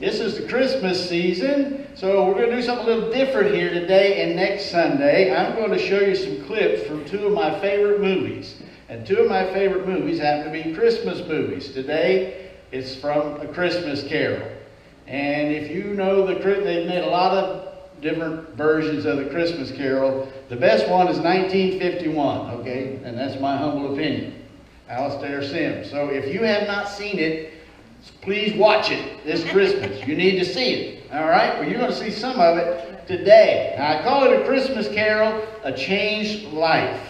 This is the Christmas season, so we're going to do something a little different here today and next Sunday. I'm going to show you some clips from two of my favorite movies. And two of my favorite movies happen to be Christmas movies. Today, it's from A Christmas Carol. And if you know, they've made a lot of different versions of the Christmas Carol. The best one is 1951, okay? And that's my humble opinion. Alistair Sims. So if you have not seen it, please watch it this Christmas. You need to see it. All right? Well, you're going to see some of it today. Now, I call it A Christmas Carol, A Changed Life.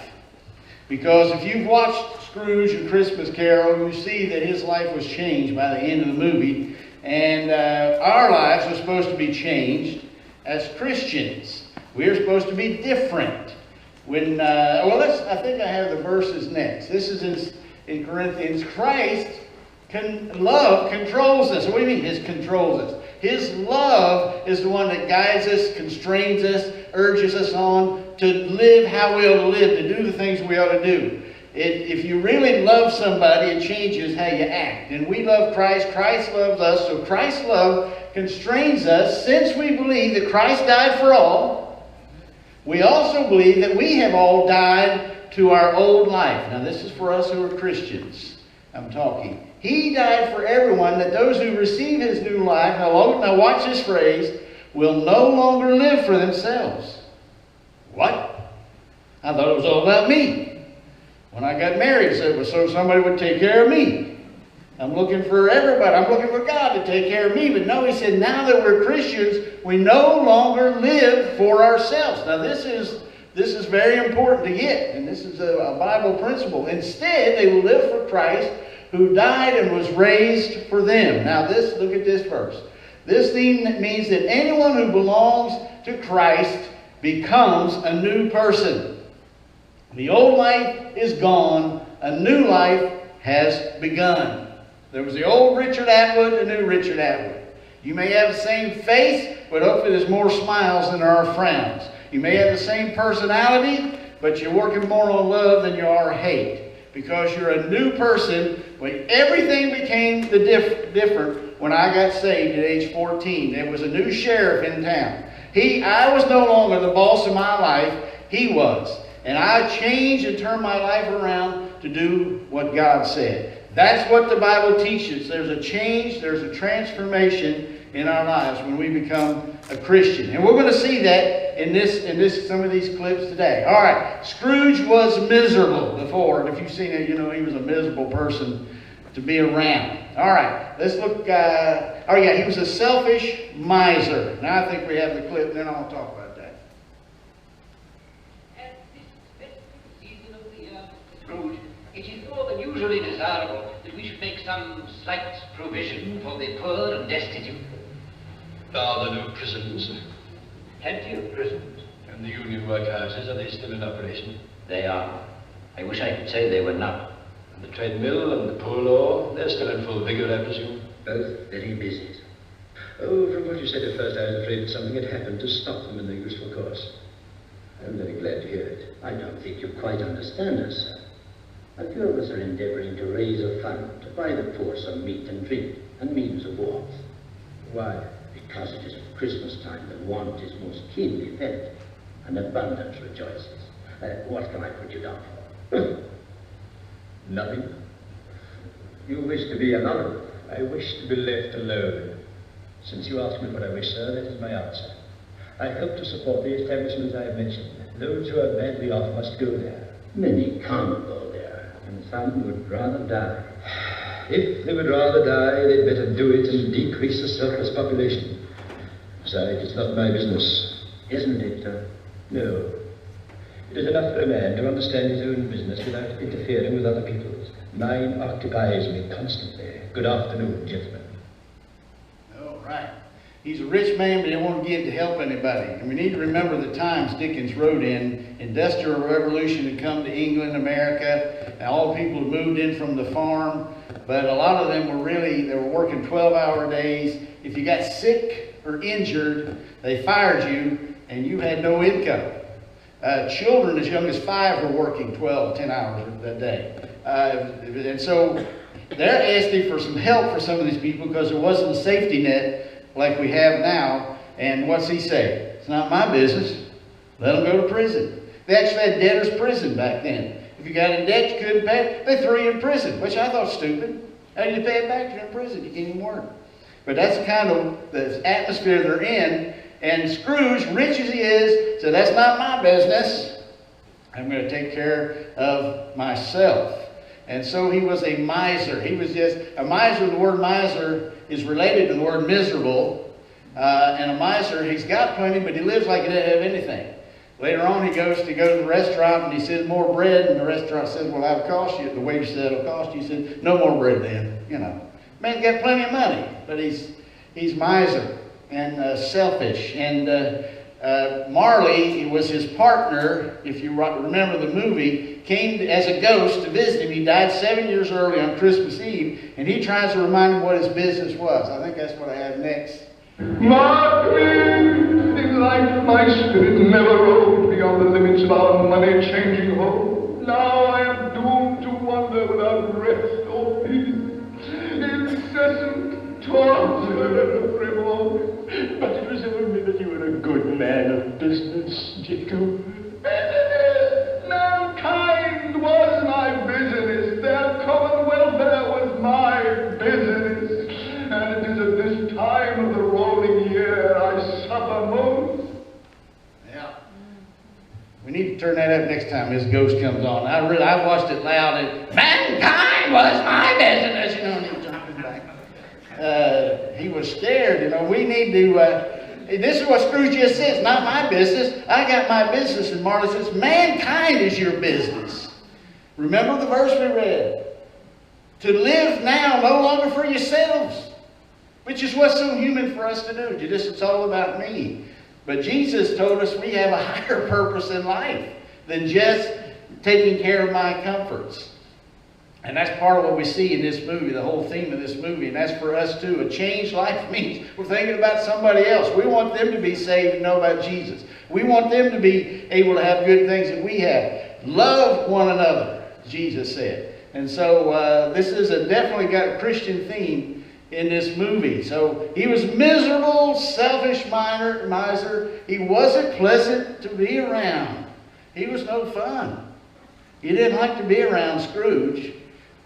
Because if you've watched Scrooge and Christmas Carol, you see that his life was changed by the end of the movie. And our lives are supposed to be changed as Christians. We're supposed to be different. When I think I have the verses next. This is in Corinthians. Christ love controls us. What do you mean His controls us? His love is the one that guides us, constrains us, urges us on to live how we ought to live, to do the things we ought to do. If you really love somebody, it changes how you act. And we love Christ. Christ loves us. So Christ's love constrains us. Since we believe that Christ died for all, we also believe that we have all died to our old life. Now this is for us who are Christians. I'm talking. He died for everyone, that those who receive His new life, now watch this phrase, will no longer live for themselves. What? I thought it was all about me. When I got married, it said it was so somebody would take care of me. I'm looking for everybody. I'm looking for God to take care of me. But no, He said, now that we're Christians, we no longer live for ourselves. Now this is very important to get, and this is a Bible principle. Instead, they will live for Christ, who died and was raised for them. Now look at this verse. This means that anyone who belongs to Christ becomes a new person. The old life is gone. A new life has begun. There was the old Richard Atwood, the new Richard Atwood. You may have the same face, but hopefully there's more smiles than there are frowns. You may have the same personality, but you're working more on love than you are hate. Because you're a new person. When everything became different when I got saved at age 14. There was a new sheriff in town. I was no longer the boss of my life. He was. And I changed and turned my life around to do what God said. That's what the Bible teaches. There's a change, there's a transformation in our lives when we become a Christian. And we're going to see that in some of these clips today. All right, Scrooge was miserable before. And if you've seen it, you know he was a miserable person to be around. All right, let's look. He was a selfish miser. Now I think we have the clip, and then I'll talk about that. At this season of the year, Scrooge, it is more than usually desirable that we should make some slight provision for the poor and destitute. Are there no prisons? Plenty of prisons. And the union workhouses, are they still in operation? They are. I wish I could say they were not. And the treadmill and the poor law, they're still in full vigor, I presume? Both very busy. Oh, from what you said at first, I was afraid that something had happened to stop them in their useful course. I'm very glad to hear it. I don't think you quite understand us, sir. A few of us are endeavoring to raise a fund to buy the poor some meat and drink and means of warmth. Why? Because it is at Christmas time that want is most keenly felt, and abundance rejoices. What can I put you down for? Nothing. You wish to be another? I wish to be left alone. Since you ask me what I wish, sir, that is my answer. I help to support the establishments I have mentioned. Those who are badly off must go there. Many can't go there, and some would rather die. If they would rather die, they'd better do it and decrease the surplus population. Besides, it's not my business. Isn't it? No. It is enough for a man to understand his own business without interfering with other people's. Mine occupies me constantly. Good afternoon, gentlemen. All right. He's a rich man, but he didn't want to give to help anybody. And we need to remember the times Dickens wrote in. Industrial Revolution had come to England, America, and all the people had moved in from the farm. But a lot of them they were working 12-hour days. If you got sick or injured, they fired you, and you had no income. Children as young as 5 were working 10 hours a day. And so they're asking for some help for some of these people because there wasn't a safety net like we have now. And what's he say? It's not my business. Let them go to prison. They actually had debtor's prison back then. If you got in debt, you couldn't pay it, they threw you in prison, which I thought was stupid. How do you pay it back? You're in prison. You can't even work. But that's the kind of the atmosphere they're in. And Scrooge, rich as he is, said, that's not my business. I'm going to take care of myself. And so he was a miser. He was just a miser. The word miser is related to the word miserable. And a miser, he's got plenty, but he lives like he doesn't have anything. Later on, he goes to the restaurant and he says, more bread. And the restaurant says, well, that'll cost you. The waiter said, it'll cost you. He said, no more bread then. You know, man's got plenty of money, but he's miser and selfish. And Marley was his partner. If you remember the movie, came as a ghost to visit him. He died 7 years early on Christmas Eve, and he tries to remind him what his business was. I think that's what I have next. Mark me, in life my spirit never rolled beyond the limits of our money-changing home. Now I am doomed to wander without rest or peace. Incessant torture every moment. But it was only that you were a good man of business, Jacob. Business! Mankind was my business. Their common welfare was my business. And it is at this time of the rolling year I suffer most. Yeah. We need to turn that up next time his ghost comes on. I watched it loud and mankind was my business, you know, and he was jumping back. He was scared, you know. We need to, this is what Scrooge just says, not my business. I got my business. And Marley says, mankind is your business. Remember the verse we read? To live now no longer for yourselves. Which is what's so human for us to do. It's all about me. But Jesus told us we have a higher purpose in life than just taking care of my comforts. And that's part of what we see in this movie, the whole theme of this movie. And that's for us too. A changed life means we're thinking about somebody else. We want them to be saved and know about Jesus. We want them to be able to have good things that we have. Love one another, Jesus said. And so this is definitely got a Christian theme in this movie. So he was miserable, selfish miser. He wasn't pleasant to be around. He was no fun. He didn't like to be around Scrooge.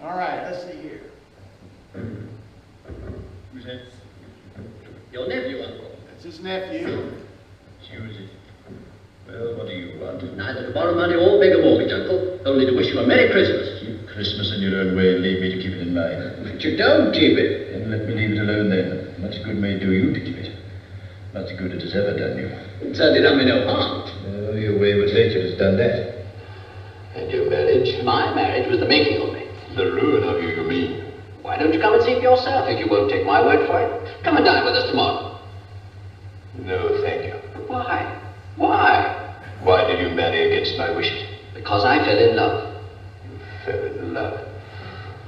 All right, let's see here. Who's that? Your nephew, Uncle. That's his nephew. Susie. Well, what do you want? Neither to borrow money or beg a mortgage, Uncle. Only to wish you a Merry Christmas. Keep Christmas in your own way and leave me to keep it in mine. But you don't keep it. Then let me leave it alone then. Much good may do you to keep it. Much good it has ever done you. It certainly done me no harm. Oh, your wayward nature has done that. And your marriage? My marriage was the making of me. The ruin of you, you mean? Why don't you come and see for yourself if you won't take my word for it? Come and dine with us tomorrow. No, thank you. Why? Why? Why did you marry against my wishes? Because I fell in love. You fell in love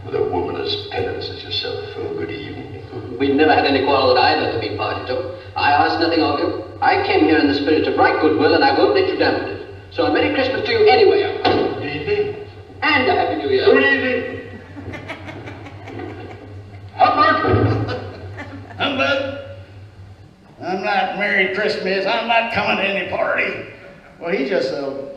with a woman as penniless as yourself. Oh, good evening. We've never had any quarrel that I've ever been party to. I asked nothing of you. I came here in the spirit of right goodwill, and I won't let you dampen it. So a Merry Christmas to you anyway, Uncle. Good evening. And a Happy New Year. Good evening. Humbug! I'm not Merry Christmas. I'm not coming to any party. Well, he's just a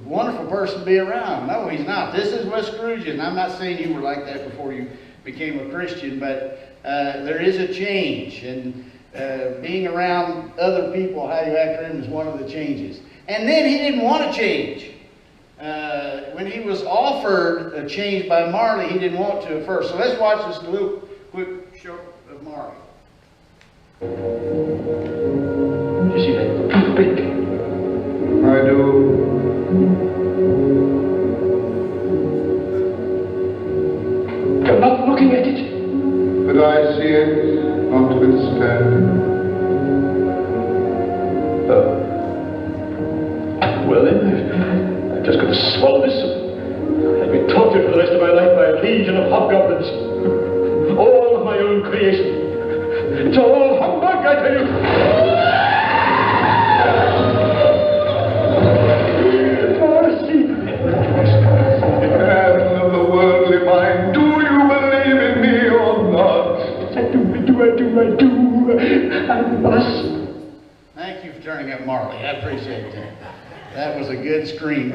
wonderful person to be around. No, he's not. This is what Scrooge is. And I'm not saying you were like that before you became a Christian, but there is a change. And being around other people, how you act around them is one of the changes. And then he didn't want to change. When he was offered a change by Marley, he didn't want to at first. So let's watch this little quick show of Marley. You see that toothpick? I do. You're not looking at it. But I see it, notwithstanding. Well then, I've just got to swallow this. I've been tortured for the rest of my life by a legion of hobgoblins. All of my own creation. It's all humbug, I tell you. Fall asleep. Man of the worldly mind, do you believe in me or not? I do. I must. Thank you for turning up Marley. I appreciate that. That was a good scream.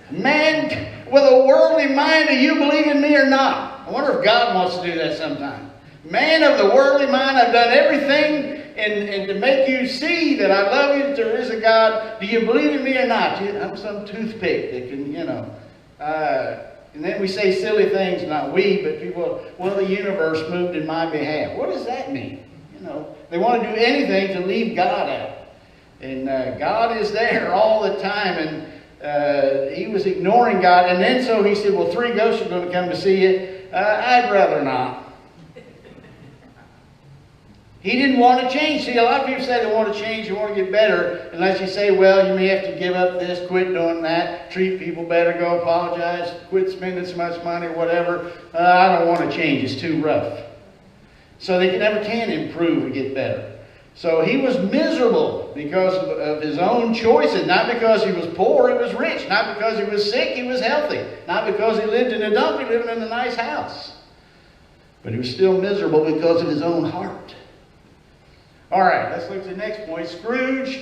Man with a worldly mind, do you believe in me or not? I wonder if God wants to do that sometime. Man of the worldly mind, I've done everything and to make you see that I love you, that there is a God. Do you believe in me or not? I'm some toothpick that can, you know. And then we say silly things, not we, but people, well, the universe moved in my behalf. What does that mean? You know, they want to do anything to leave God out. And God is there all the time, and he was ignoring God. And then so he said, well, 3 ghosts are going to come to see you. I'd rather not. He didn't want to change. See, a lot of people say they want to change, they want to get better, unless you say, well, you may have to give up this, quit doing that, treat people better, go apologize, quit spending so much money, whatever. I don't want to change. It's too rough. So they never can improve and get better. So he was miserable because of his own choices, not because he was poor, he was rich, not because he was sick, he was healthy, not because he lived in a dump, he lived in a nice house. But he was still miserable because of his own heart. All right, let's look at the next point. Scrooge,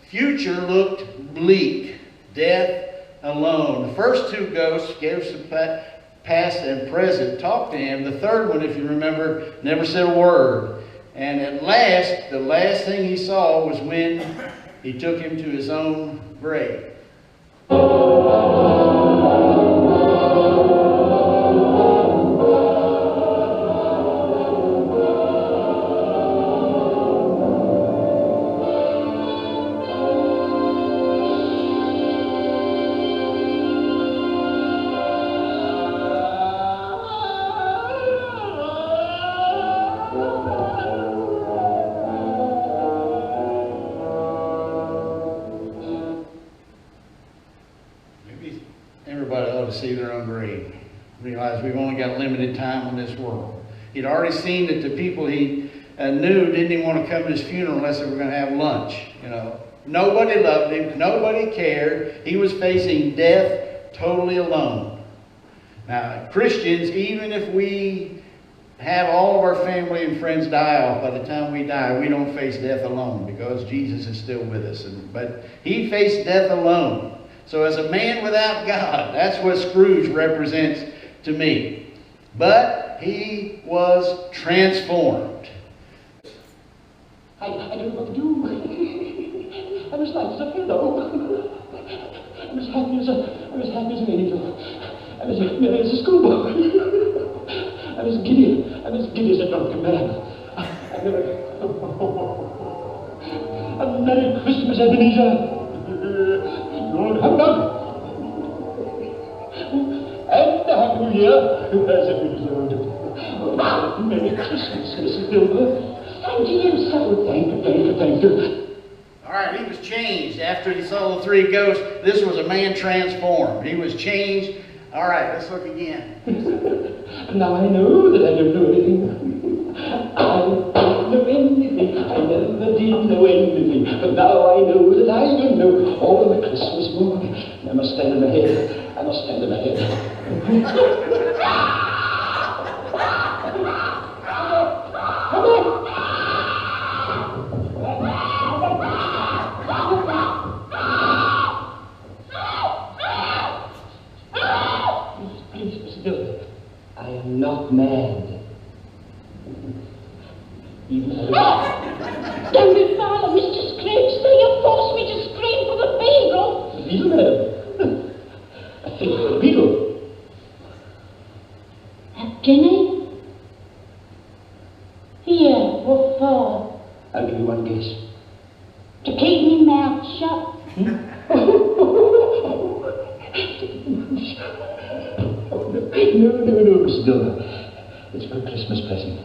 future looked bleak. Death alone. The first 2 ghosts gave us the past and present, talked to him. The third one, if you remember, never said a word. And at last, the last thing he saw was when he took him to his own grave. See their own grave. Realize we've only got limited time on this world. He'd already seen that the people he knew didn't even want to come to his funeral unless they were going to have lunch. You know, nobody loved him. Nobody cared. He was facing death totally alone. Now, Christians, even if we have all of our family and friends die off, by the time we die, we don't face death alone because Jesus is still with us. But he faced death alone. So as a man without God, that's what Scrooge represents to me. But he was transformed. I don't know what to do. I'm as light as a feather. I'm as happy as an angel. I'm as merry as a schoolboy. I'm as giddy as a drunken man. A Merry Christmas, Ebenezer. Lord humbug! And a Happy New Year, as it is Lord. Merry Christmas, Mrs. Bilber. Thank you so. Thank you. All right, he was changed after he saw the 3 ghosts. This was a man transformed. He was changed. All right, let's look again. Now I know that I don't know anything. I don't know anything. I never did know anything. But now I know that I don't know. All the Christmas morning. I must stand in ahead. Come on! Please, Mr. Dillon. I am not mad. Don't be father, Mr. Scrooge. You forced me to scream for the beagle. The beetle, madam? I think for the beetle. A guinea? Here, what for? I'll give you one guess. To keep me mouth shut. No, Mr. Dillon. It's for a Christmas present.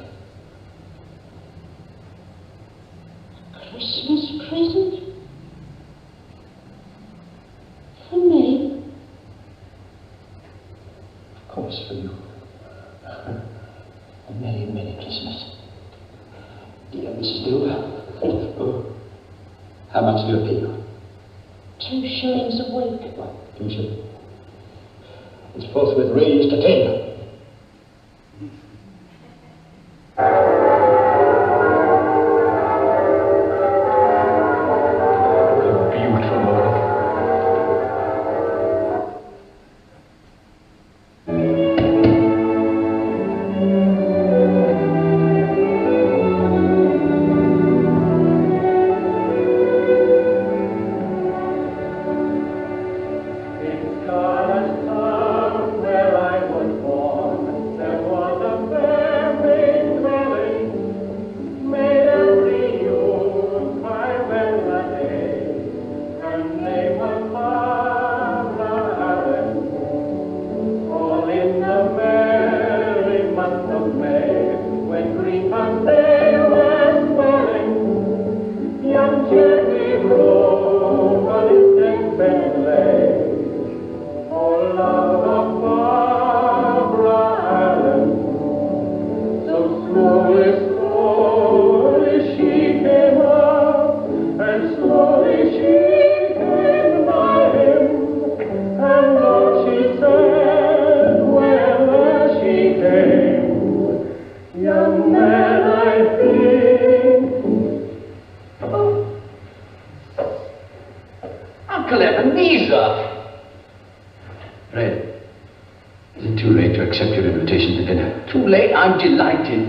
Christmas present? For me? Of course, for you. A Merry, Merry Christmas. Dear Mrs. Dilber. Oh. How much do I pay you? 2 shillings a week. What, 2 shillings? It's forthwith raised to 10.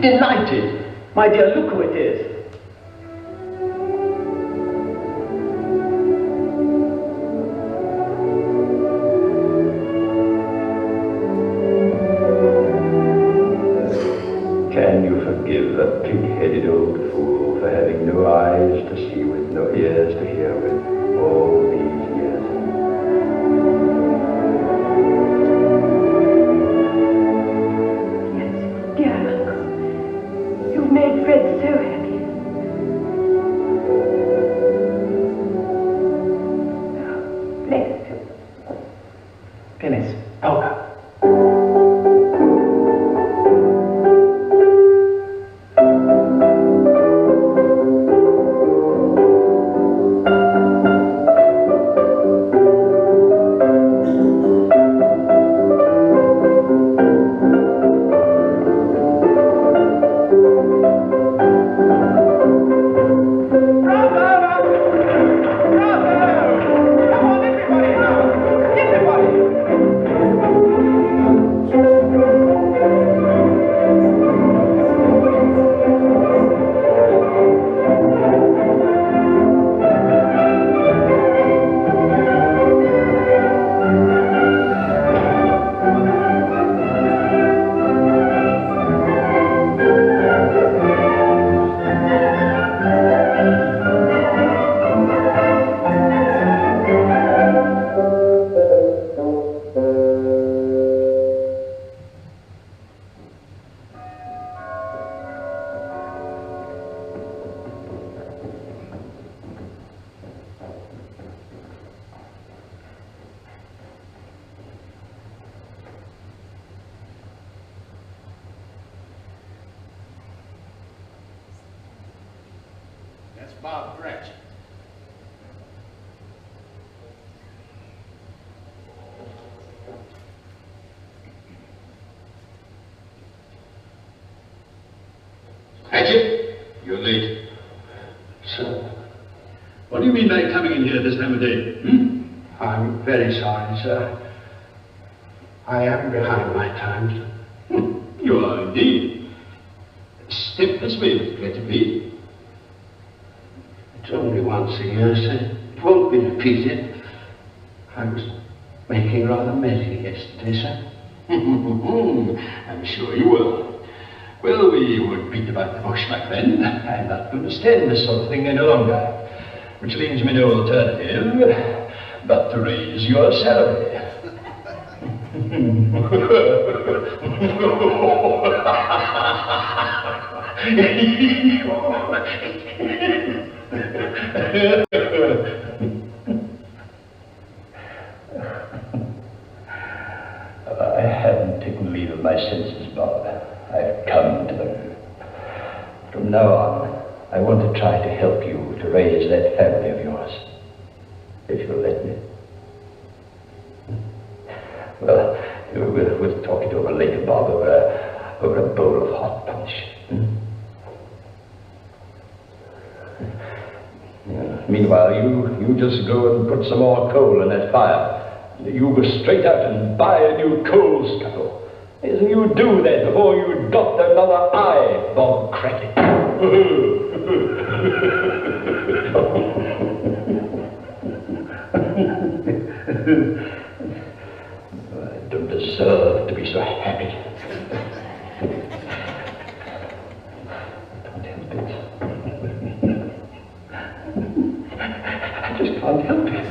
delighted. My dear, look who it is. Can you forgive a pig-headed old fool for having no eyes to see with, no ears to hear with, all these years? Yes, dear uncle. You've made Fred so happy. Now, bless him. Dennis, polka. That's Bob Cratchit. Cratchit, you're late. Sir, What do you mean by coming in here this time of day? I'm very sorry, sir. I am behind my times. You are indeed. Step this way, Cratchit, please. It's only once a year, sir. It won't be repeated. I was making rather merry yesterday, sir. I'm sure you were. Well, we won't beat about the bush, my friend. I'm not going to stand this sort of thing any longer. Which leaves me no alternative but to raise your salary. I haven't taken leave of my senses, Bob. I've come to them. From now on, I want to try to help you to raise that family of yours. If you'll let me. Well, we'll talk it over later, Bob, over a bowl of hot punch. Meanwhile, you just go and put some more coal in that fire. You go straight out and buy a new coal scuttle. You do that before you dot another I, Bob Cratchit. I don't deserve to be so happy. I can't help it. I just can't help it.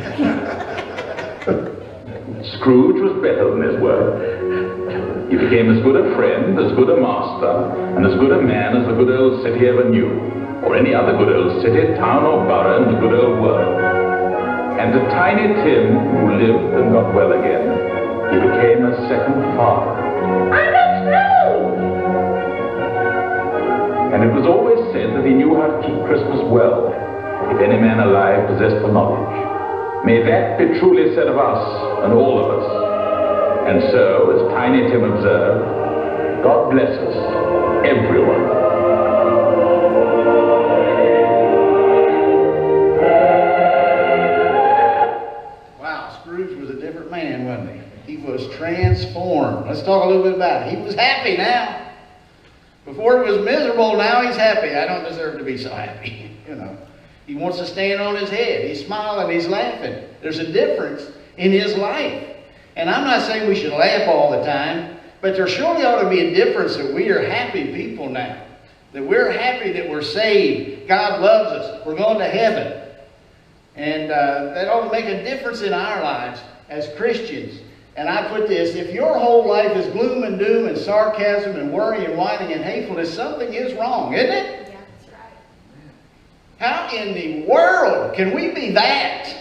Scrooge was better than his word. He became as good a friend, as good a master, and as good a man as the good old city ever knew, or any other good old city, town, or borough in the good old world. And to Tiny Tim, who lived and got well again, he became a second father. Uncle Scrooge! And it was always said that he knew how to keep Christmas well, if any man alive possessed the knowledge. May that be truly said of us, and all of us. And so, as Tiny Tim observed, God bless us, everyone. Wow, Scrooge was a different man, wasn't he? He was transformed. Let's talk a little bit about it. He was happy now. Before Before he was miserable, now he's happy. I don't deserve to be so happy. You know, he wants to stand on his head. He's smiling, he's laughing. There's a difference in his life. And I'm not saying we should laugh all the time, but there surely ought to be a difference that we are happy people now. That we're happy that we're saved. God loves us. We're going to heaven. And that ought to make a difference in our lives as Christians. And I put this, if your whole life is gloom and doom and sarcasm and worry and whining and hatefulness, something is wrong, isn't it? Yeah, that's right. How in the world can we be that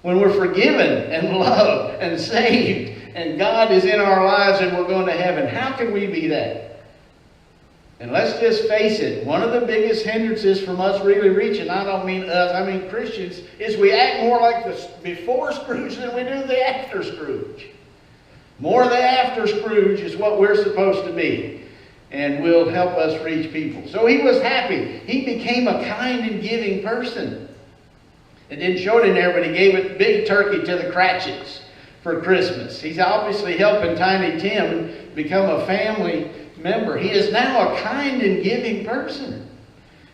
when we're forgiven and loved and saved and God is in our lives and we're going to heaven? How can we be that? And let's just face it, one of the biggest hindrances from us really reaching, I don't mean us, I mean Christians, is we act more like the before Scrooge than we do the after Scrooge. More the after Scrooge is what we're supposed to be, and will help us reach people. So he was happy. He became a kind and giving person. It didn't show it in there, but he gave a big turkey to the Cratchits for Christmas. He's obviously helping Tiny Tim become a family member. He is now a kind and giving person.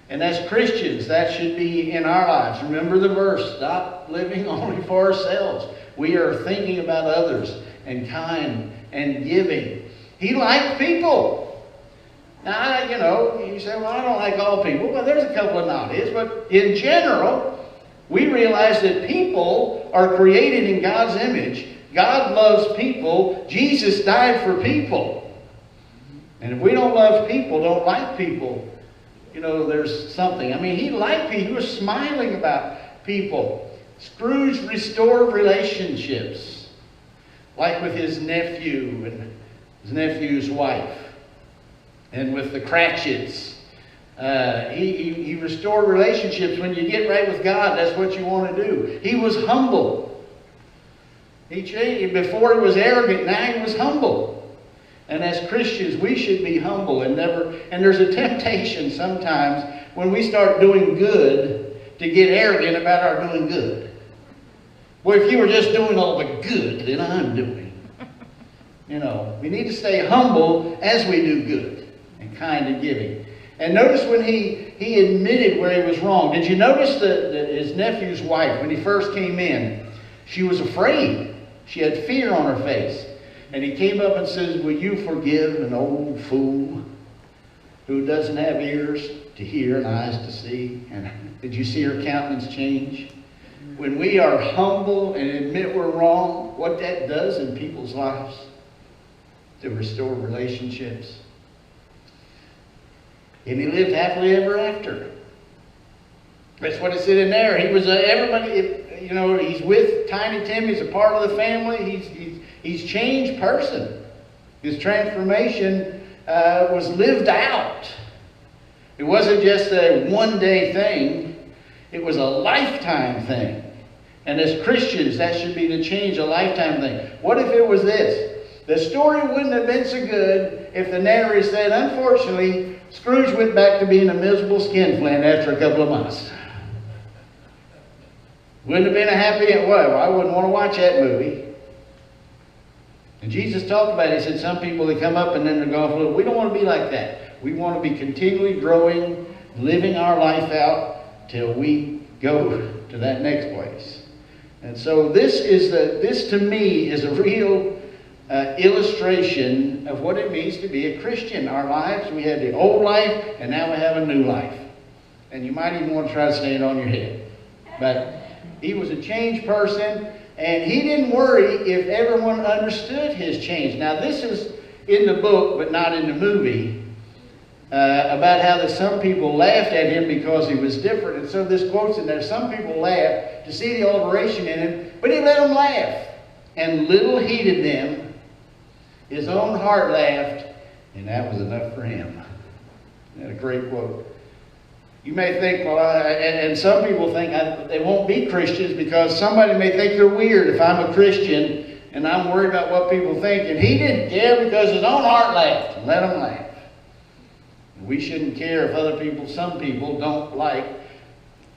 And as Christians, that should be in our lives. Remember the verse, stop living only for ourselves. We are thinking about others and kind and giving. He liked people. Now, you know, you say, well, I don't like all people. Well, there's a couple of naughties. But in general, we realize that people are created in God's image. God loves people. Jesus died for people. And if we don't love people, don't like people, you know, there's something. I mean, he liked people. He was smiling about people. Scrooge restored relationships, like with his nephew and his nephew's wife, and with the Cratchits. He restored relationships. When you get right with God, that's what you want to do. He was humble. He changed. Before he was arrogant, now he was humble. And as Christians, we should be humble and never... And there's a temptation sometimes when we start doing good to get arrogant about our doing good. Well, if you were just doing all the good that I'm doing. You know, we need to stay humble as we do good and kind and giving. And notice when he admitted where he was wrong. Did you notice that his nephew's wife, when he first came in, she was afraid. She had fear on her face. And he came up and says, will you forgive an old fool who doesn't have ears to hear and eyes to see? And did you see her countenance change? When we are humble and admit we're wrong, what that does in people's lives to restore relationships. And he lived happily ever after. That's what it said in there. He was everybody, you know, he's with Tiny Tim. He's a part of the family. He's changed person. His transformation was lived out. It wasn't just a one-day thing. It was a lifetime thing. And as Christians, that should be the change, a lifetime thing. What if it was this? The story wouldn't have been so good if the narrator said, unfortunately, Scrooge went back to being a miserable skinflint after a couple of months. Wouldn't have been a happy end. Well, I wouldn't want to watch that movie. And Jesus talked about it. He said some people, they come up and then they're gone for a little. We don't want to be like that. We want to be continually growing, living our life out till we go to that next place. And so this to me is a real illustration of what it means to be a Christian. Our lives, we had the old life and now we have a new life. And you might even want to try to stand on your head. But he was a changed person. And he didn't worry if everyone understood his change. Now this is in the book, but not in the movie, about how that some people laughed at him because he was different. And so this quote's in there. Some people laughed to see the alteration in him, but he let them laugh. And little heeded them. His own heart laughed, and that was enough for him. That's a great quote. You may think, well, and some people think they won't be Christians because somebody may think they're weird if I'm a Christian and I'm worried about what people think. And he didn't care because his own heart laughed. And let him laugh. We shouldn't care if other people, some people, don't like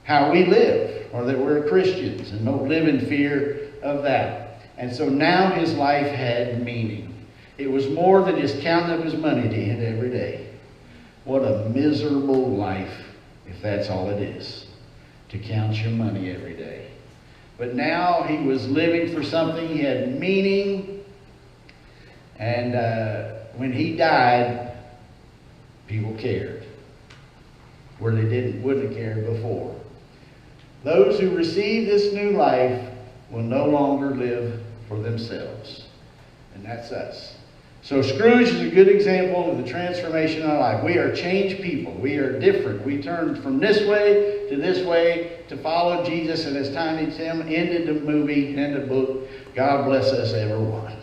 how we live or that we're Christians and don't live in fear of that. And so now his life had meaning. It was more than just counting up his money to end every day. What a miserable life if that's all it is, to count your money every day. But now he was living for something. He had meaning. And when he died, people cared, where they wouldn't have cared before. Those who receive this new life will no longer live for themselves. And that's us. So Scrooge is a good example of the transformation in our life. We are changed people. We are different. We turned from this way to follow Jesus. And as Tiny Tim ended the movie and the book, God bless us everyone.